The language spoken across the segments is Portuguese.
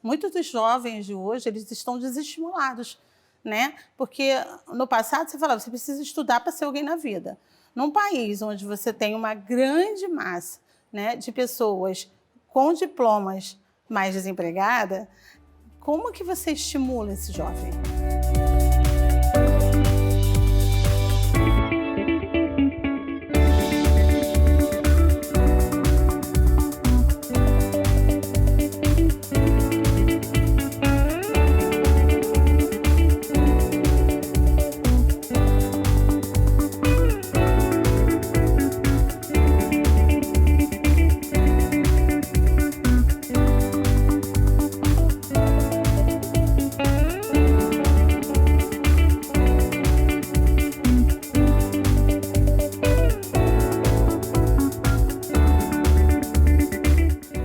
Muitos dos jovens de hoje, eles estão desestimulados, né? Porque no passado você falava, você precisa estudar para ser alguém na vida. Num país onde você tem uma grande massa, né, de pessoas com diplomas, mais desempregada, como que você estimula esse jovem?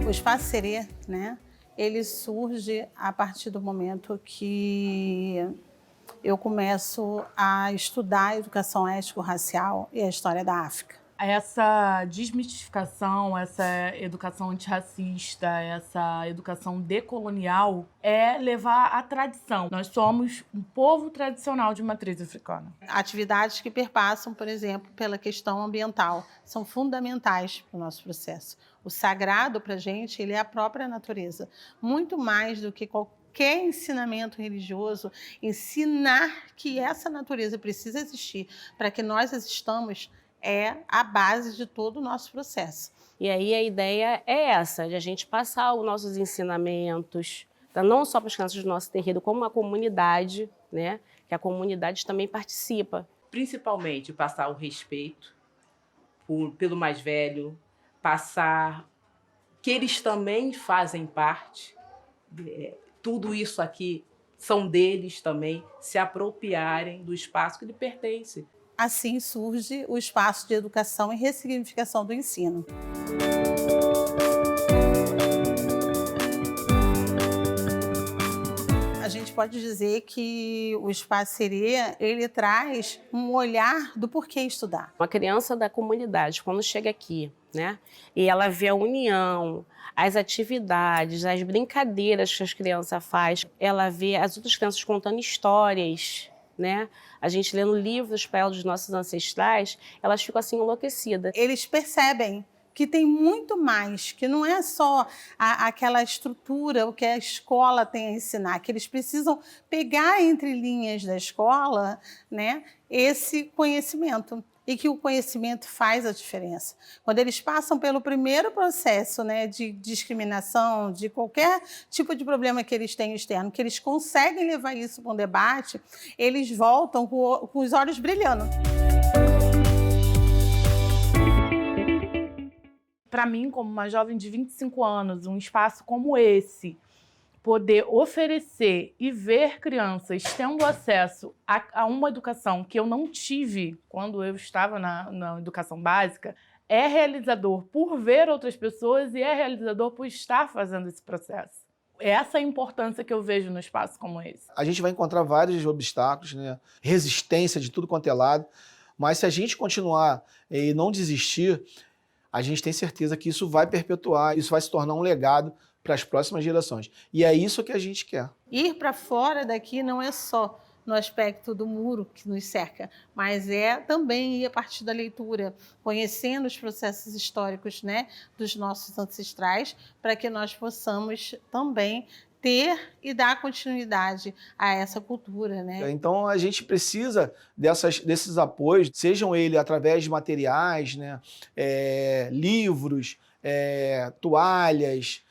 O Espaço Serê, né, ele surge a partir do momento que eu começo a estudar a educação étnico-racial e a história da África. Essa desmistificação, essa educação antirracista, essa educação decolonial é levar a tradição. Nós somos um povo tradicional de matriz africana. Atividades que perpassam, por exemplo, pela questão ambiental, são fundamentais para o nosso processo. O sagrado para a gente, ele é a própria natureza. Muito mais do que qualquer ensinamento religioso, ensinar que essa natureza precisa existir para que nós existamos é a base de todo o nosso processo. E aí a ideia é essa, de a gente passar os nossos ensinamentos, não só para as crianças do nosso terreiro, como a comunidade, né? Que a comunidade também participa. Principalmente passar o respeito pelo mais velho, passar que eles também fazem parte, tudo isso aqui são deles também, se apropriarem do espaço que lhe pertence. Assim surge o Espaço de Educação e Ressignificação do Ensino. A gente pode dizer que o Espaço Serê, ele traz um olhar do porquê estudar. Uma criança da comunidade, quando chega aqui, né, e ela vê a união, as atividades, as brincadeiras que as crianças fazem, ela vê as outras crianças contando histórias, né? A gente lendo livros para elas dos nossos ancestrais, elas ficam assim enlouquecidas. Eles percebem que tem muito mais, que não é só aquela estrutura, o que a escola tem a ensinar, que eles precisam pegar entre linhas da escola, né, esse conhecimento. E que o conhecimento faz a diferença. Quando eles passam pelo primeiro processo, né, de discriminação, de qualquer tipo de problema que eles tenham externo, que eles conseguem levar isso para um debate, eles voltam com os olhos brilhando. Para mim, como uma jovem de 25 anos, um espaço como esse, poder oferecer e ver crianças tendo acesso a uma educação que eu não tive quando eu estava na educação básica, é realizador por ver outras pessoas e é realizador por estar fazendo esse processo. Essa é a importância que eu vejo no espaço como esse. A gente vai encontrar vários obstáculos, né? Resistência de tudo quanto é lado, mas se a gente continuar e não desistir, a gente tem certeza que isso vai perpetuar, isso vai se tornar um legado para as próximas gerações. E é isso que a gente quer. Ir para fora daqui não é só no aspecto do muro que nos cerca, mas é também ir a partir da leitura, conhecendo os processos históricos, né, dos nossos ancestrais, para que nós possamos também ter e dar continuidade a essa cultura, né? Então a gente precisa desses apoios, sejam eles através de materiais, né, livros, toalhas,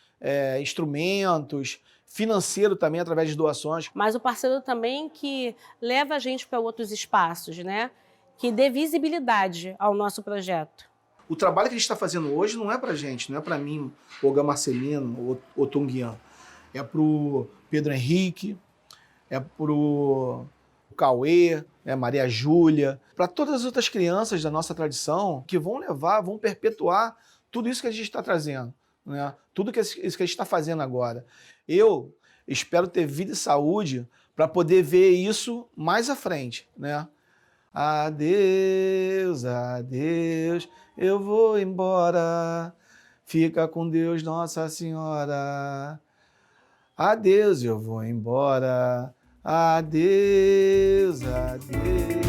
instrumentos, financeiro também através de doações. Mas o parceiro também que leva a gente para outros espaços, né, que dê visibilidade ao nosso projeto. O trabalho que a gente está fazendo hoje não é para a gente, não é para mim, Olga Marcelino ou Tunguian. É para o Pedro Henrique, é para o Cauê, Maria Júlia, para todas as outras crianças da nossa tradição que vão perpetuar tudo isso que a gente está trazendo, né? Tudo isso que a gente está fazendo agora. Eu espero ter vida e saúde para poder ver isso mais à frente, né? Adeus, adeus, eu vou embora, fica com Deus, Nossa Senhora. Adeus, eu vou embora. Adeus, adeus.